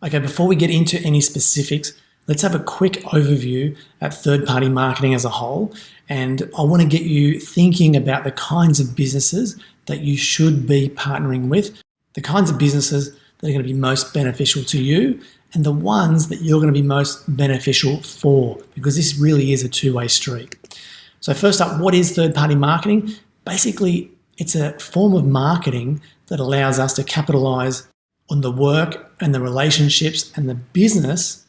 Okay, before we get into any specifics, let's have a quick overview at third-party marketing as a whole. And I want to get you thinking about the kinds of businesses that you should be partnering with, the kinds of businesses that are going to be most beneficial to you, and the ones that you're going to be most beneficial for, because this really is a two-way street. So first up, what is third-party marketing? Basically, it's a form of marketing that allows us to capitalize on the work and the relationships and the business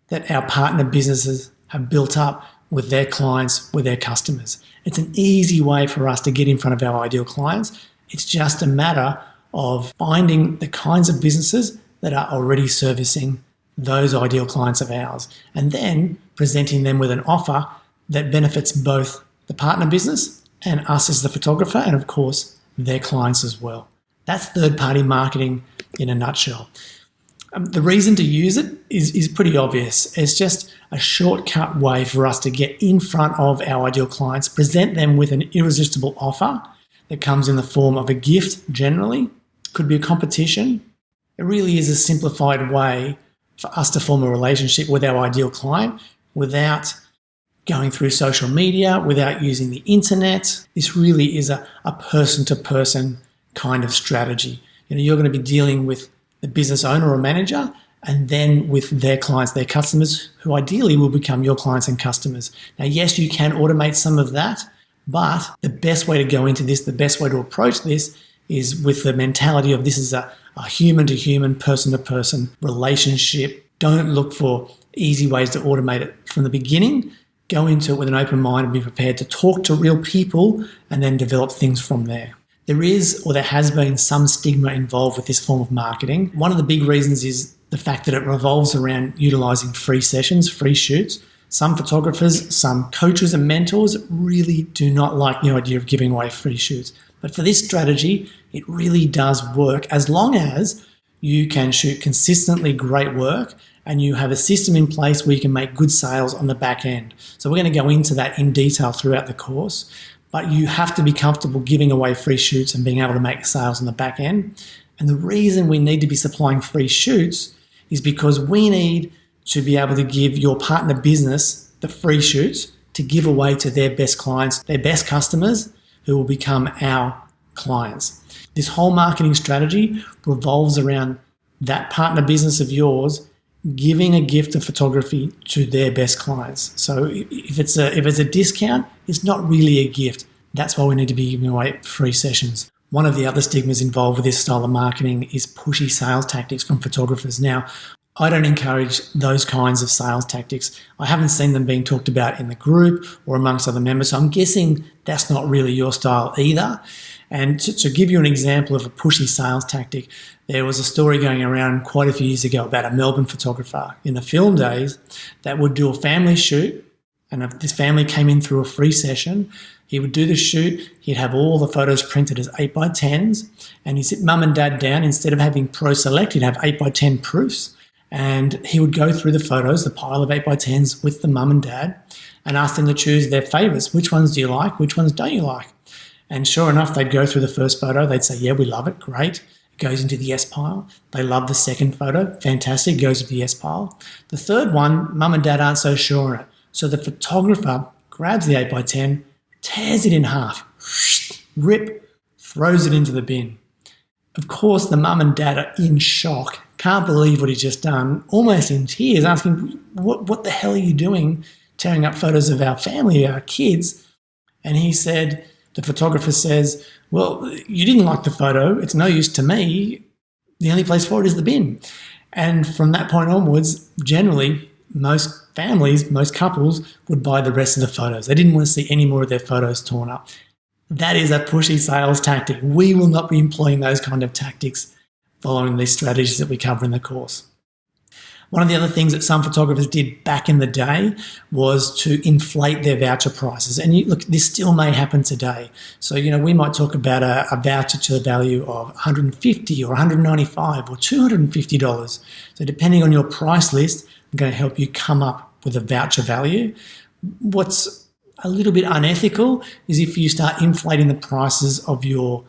that our partner businesses have built up with their clients, with their customers. It's an easy way for us to get in front of our ideal clients. It's just a matter of finding the kinds of businesses that are already servicing those ideal clients of ours, and then presenting them with an offer that benefits both the partner business and us as the photographer, and of course, their clients as well. That's third-party marketing in a nutshell. The reason to use it is pretty obvious. It's just a shortcut way for us to get in front of our ideal clients, present them with an irresistible offer that comes in the form of a gift generally, could be a competition. It really is a simplified way for us to form a relationship with our ideal client without going through social media, without using the internet. This really is a person-to-person kind of strategy. You're going to be dealing with the business owner or manager, and then with their clients, their customers, who ideally will become your clients and customers. Now, yes, you can automate some of that, but the best way to go into this, the best way to approach this is with the mentality of this is a human-to-human, person-to-person relationship. Don't look for easy ways to automate it from the beginning. Go into it with an open mind and be prepared to talk to real people and then develop things from there. There is, or there has been, some stigma involved with this form of marketing. One of the big reasons is the fact that it revolves around utilising free sessions, free shoots. Some photographers, some coaches and mentors really do not like the idea of giving away free shoots. But for this strategy, it really does work as long as you can shoot consistently great work and you have a system in place where you can make good sales on the back end. So we're going to go into that in detail throughout the course. But you have to be comfortable giving away free shoots and being able to make sales on the back end. And the reason we need to be supplying free shoots is because we need to be able to give your partner business the free shoots to give away to their best clients, their best customers, who will become our clients. This whole marketing strategy revolves around that partner business of yours giving a gift of photography to their best clients. So if it's a discount, it's not really a gift. That's why we need to be giving away free sessions. One of the other stigmas involved with this style of marketing is pushy sales tactics from photographers. Now, I don't encourage those kinds of sales tactics. I haven't seen them being talked about in the group or amongst other members, so I'm guessing that's not really your style either. And to give you an example of a pushy sales tactic, there was a story going around quite a few years ago about a Melbourne photographer in the film days that would do a family shoot, and if this family came in through a free session, he would do the shoot, he'd have all the photos printed as 8x10s, and he'd sit mum and dad down. Instead of having Pro Select, he'd have 8x10 proofs, and he would go through the photos, the pile of 8x10s with the mum and dad, and ask them to choose their favourites. Which ones do you like? Which ones don't you like? And sure enough, they'd go through the first photo. They'd say, yeah, we love it. Great. It goes into the yes pile. They love the second photo. Fantastic. It goes into the yes pile. The third one, mum and dad aren't so sure on it. So the photographer grabs the 8x10, tears it in half, rip, throws it into the bin. Of course, the mum and dad are in shock, can't believe what he's just done, almost in tears, asking, what the hell are you doing tearing up photos of our family, our kids? And he said, the photographer says, well, you didn't like the photo. It's no use to me. The only place for it is the bin. And from that point onwards, generally, most families, most couples would buy the rest of the photos. They didn't want to see any more of their photos torn up. That is a pushy sales tactic. We will not be employing those kind of tactics following these strategies that we cover in the course. One of the other things that some photographers did back in the day was to inflate their voucher prices. And look, this still may happen today. So, we might talk about a voucher to the value of $150 or $195 or $250. So depending on your price list, I'm going to help you come up with a voucher value. What's a little bit unethical is if you start inflating the prices of your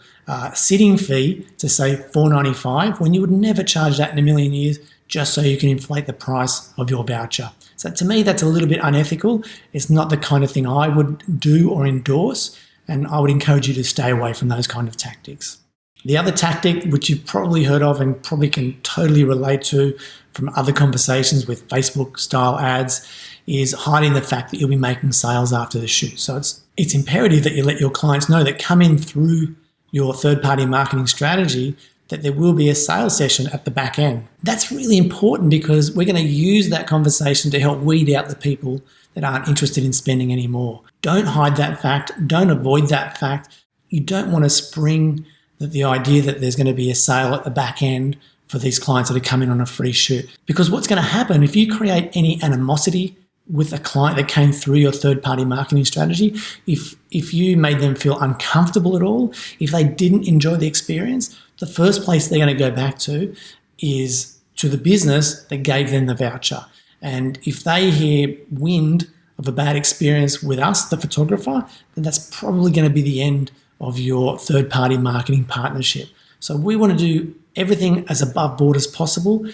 sitting fee to say $495 when you would never charge that in a million years just so you can inflate the price of your voucher. So to me, that's a little bit unethical. It's not the kind of thing I would do or endorse, and I would encourage you to stay away from those kind of tactics. The other tactic, which you've probably heard of and probably can totally relate to from other conversations with Facebook-style ads, is hiding the fact that you'll be making sales after the shoot. So it's imperative that you let your clients know that come in through your third-party marketing strategy that there will be a sales session at the back end. That's really important because we're going to use that conversation to help weed out the people that aren't interested in spending anymore. Don't hide that fact. Don't avoid that fact. You don't want to spring the idea that there's going to be a sale at the back end for these clients that are coming on a free shoot. Because what's going to happen if you create any animosity with a client that came through your third-party marketing strategy, if you made them feel uncomfortable at all, if they didn't enjoy the experience, the first place they're going to go back to is to the business that gave them the voucher. And if they hear wind of a bad experience with us, the photographer, then that's probably going to be the end of your third-party marketing partnership. So we want to do everything as above board as possible.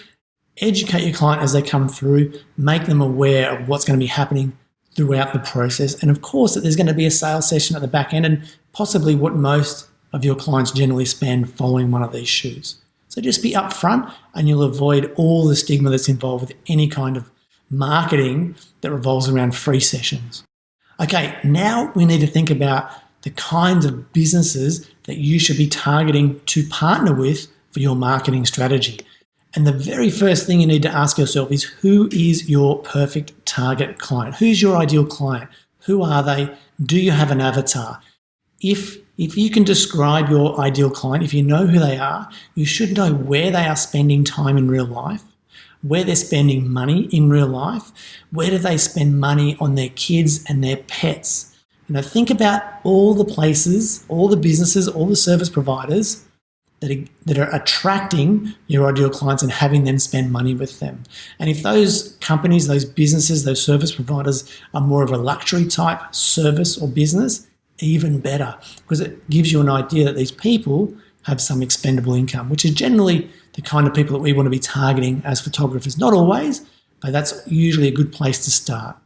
Educate your client as they come through, make them aware of what's going to be happening throughout the process. And of course, that there's going to be a sales session at the back end and possibly what most of your clients generally spend following one of these shoots. So just be upfront and you'll avoid all the stigma that's involved with any kind of marketing that revolves around free sessions. Okay, now we need to think about the kinds of businesses that you should be targeting to partner with for your marketing strategy. And the very first thing you need to ask yourself is, who is your perfect target client? Who's your ideal client? Who are they? Do you have an avatar? If you can describe your ideal client, if you know who they are, you should know where they are spending time in real life, where they're spending money in real life, where do they spend money on their kids and their pets. Think about all the places, all the businesses, all the service providers that are attracting your ideal clients and having them spend money with them. And if those companies, those businesses, those service providers are more of a luxury type service or business, even better, because it gives you an idea that these people have some expendable income, which is generally the kind of people that we want to be targeting as photographers. Not always, but that's usually a good place to start.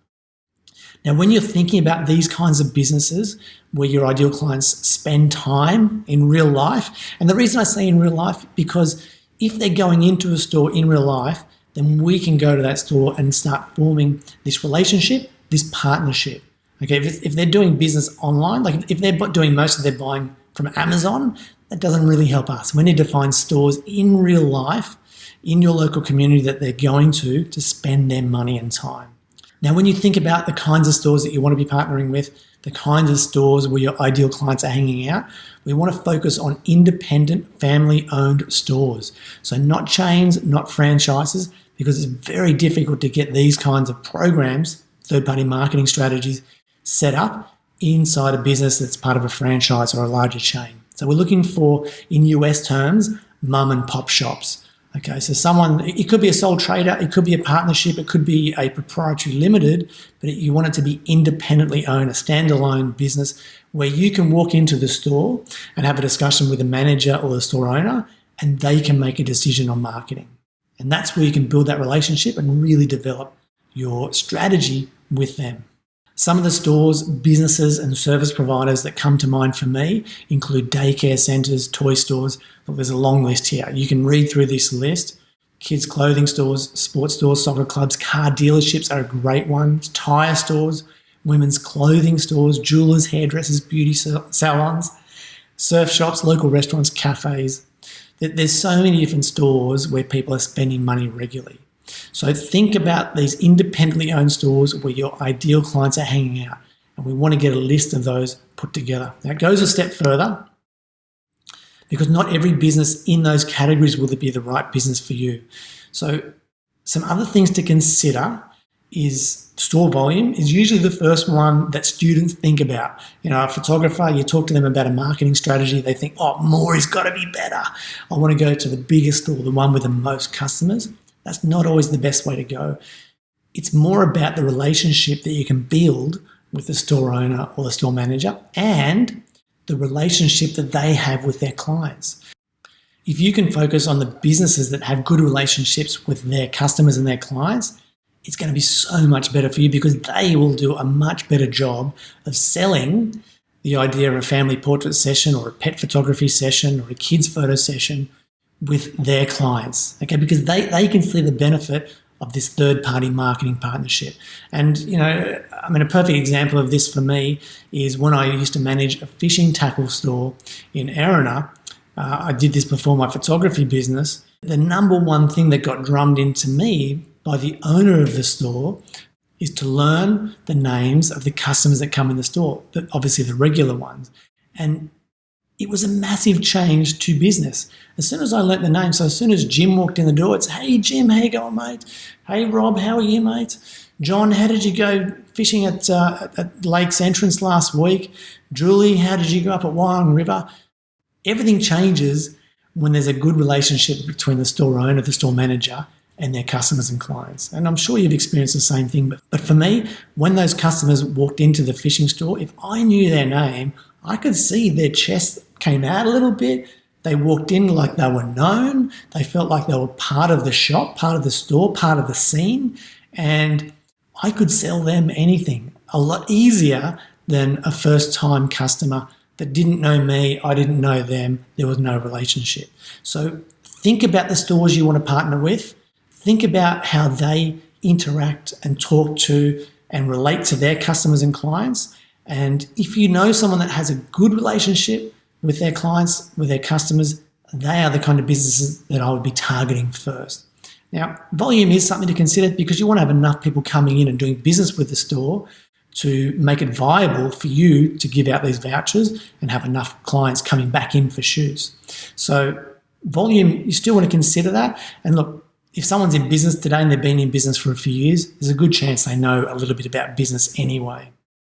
Now, when you're thinking about these kinds of businesses where your ideal clients spend time in real life, and the reason I say in real life, because if they're going into a store in real life, then we can go to that store and start forming this relationship, this partnership. Okay, if they're doing business online, like if they're doing most of their buying from Amazon, that doesn't really help us. We need to find stores in real life, in your local community that they're going to spend their money and time. Now, when you think about the kinds of stores that you want to be partnering with, the kinds of stores where your ideal clients are hanging out, we want to focus on independent, family-owned stores. So not chains, not franchises, because it's very difficult to get these kinds of programs, third-party marketing strategies, set up inside a business that's part of a franchise or a larger chain. So we're looking for, in US terms, mum and pop shops. Okay, so it could be a sole trader, it could be a partnership, it could be a proprietary limited, but you want it to be independently owned, a standalone business where you can walk into the store and have a discussion with the manager or the store owner and they can make a decision on marketing. And that's where you can build that relationship and really develop your strategy with them. Some of the stores, businesses and service providers that come to mind for me include daycare centres, toy stores. Look, there's a long list here. You can read through this list. Kids' clothing stores, sports stores, soccer clubs, car dealerships are a great one. Tyre stores, women's clothing stores, jewellers, hairdressers, beauty salons, surf shops, local restaurants, cafes. There's so many different stores where people are spending money regularly. So think about these independently owned stores where your ideal clients are hanging out. And we want to get a list of those put together. Now, it goes a step further because not every business in those categories will be the right business for you. So some other things to consider is store volume is usually the first one that students think about. A photographer, you talk to them about a marketing strategy, they think, more has got to be better. I want to go to the biggest store, the one with the most customers. That's not always the best way to go. It's more about the relationship that you can build with the store owner or the store manager and the relationship that they have with their clients. if you can focus on the businesses that have good relationships with their customers and their clients, it's going to be so much better for you because they will do a much better job of selling the idea of a family portrait session or a pet photography session or a kids photo session with their clients, okay? Because they can see the benefit of this third-party marketing partnership. And, a perfect example of this for me is when I used to manage a fishing tackle store in Erina. I did this before my photography business. The number one thing that got drummed into me by the owner of the store is to learn the names of the customers that come in the store, obviously the regular ones. And it was a massive change to business. As soon as I learnt the name, so as soon as Jim walked in the door, it's, "Hey Jim, how you going, mate? Hey Rob, how are you, mate? John, how did you go fishing at Lake's Entrance last week? Julie, how did you go up at Wyong River?" Everything changes when there's a good relationship between the store owner, the store manager, and their customers and clients. And I'm sure you've experienced the same thing. But for me, when those customers walked into the fishing store, if I knew their name, I could see their chest came out a little bit. They walked in like they were known. They felt like they were part of the shop, part of the store, part of the scene. And I could sell them anything a lot easier than a first-time customer that didn't know me, I didn't know them, there was no relationship. So think about the stores you want to partner with. Think about how they interact and talk to and relate to their customers and clients. And if you know someone that has a good relationship with their clients, with their customers, they are the kind of businesses that I would be targeting first. Now, volume is something to consider because you want to have enough people coming in and doing business with the store to make it viable for you to give out these vouchers and have enough clients coming back in for shoots. So volume, you still want to consider that. And look, if someone's in business today and they've been in business for a few years, there's a good chance they know a little bit about business anyway.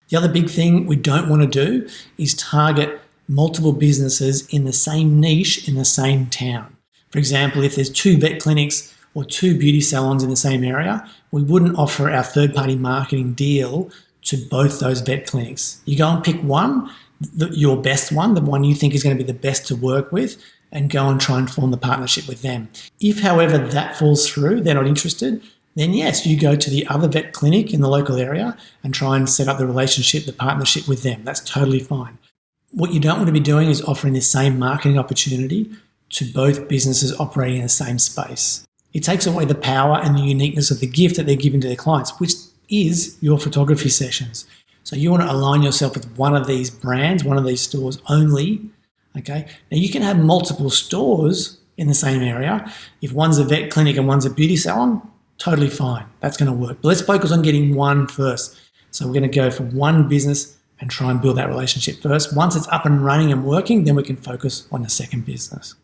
The other big thing we don't want to do is target multiple businesses in the same niche in the same town. For example, if there's 2 vet clinics or 2 beauty salons in the same area, we wouldn't offer our third-party marketing deal to both those vet clinics. You go and pick one, your best one, the one you think is going to be the best to work with, and go and try and form the partnership with them. If, however, that falls through, they're not interested, then yes, you go to the other vet clinic in the local area and try and set up the relationship, the partnership with them. That's totally fine. What you don't want to be doing is offering the same marketing opportunity to both businesses operating in the same space. It takes away the power and the uniqueness of the gift that they're giving to their clients, which is your photography sessions. So you want to align yourself with one of these brands, one of these stores only, okay? Now you can have multiple stores in the same area. If one's a vet clinic and one's a beauty salon, totally fine. That's going to work. But let's focus on getting one first. So we're going to go for one business and try and build that relationship first. Once it's up and running and working, then we can focus on the second business.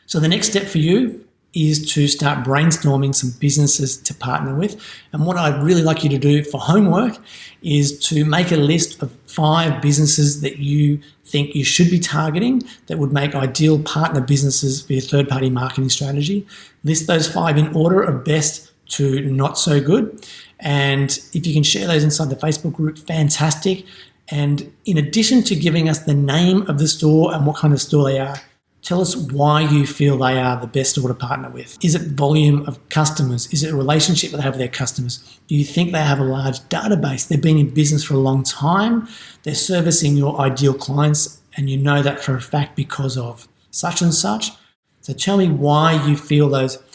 So the next step for you is to start brainstorming some businesses to partner with. And what I'd really like you to do for homework is to make a list of 5 businesses that you think you should be targeting that would make ideal partner businesses for your third-party marketing strategy. List those 5 in order of best to not so good. And if you can share those inside the Facebook group, fantastic. And in addition to giving us the name of the store and what kind of store they are, tell us why you feel they are the best store to partner with. Is it volume of customers? Is it a relationship that they have with their customers? Do you think they have a large database? They've been in business for a long time. They're servicing your ideal clients, and you know that for a fact because of such and such. So tell me why you feel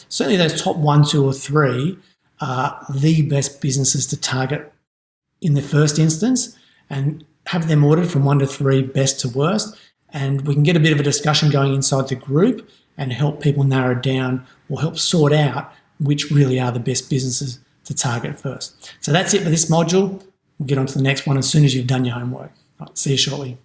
certainly those top 1, 2, or 3 are the best businesses to target in the first instance, and have them ordered from 1 to 3, best to worst. And we can get a bit of a discussion going inside the group and help people narrow down or help sort out which really are the best businesses to target first. So that's it for this module. We'll get on to the next one as soon as you've done your homework. All right, see you shortly.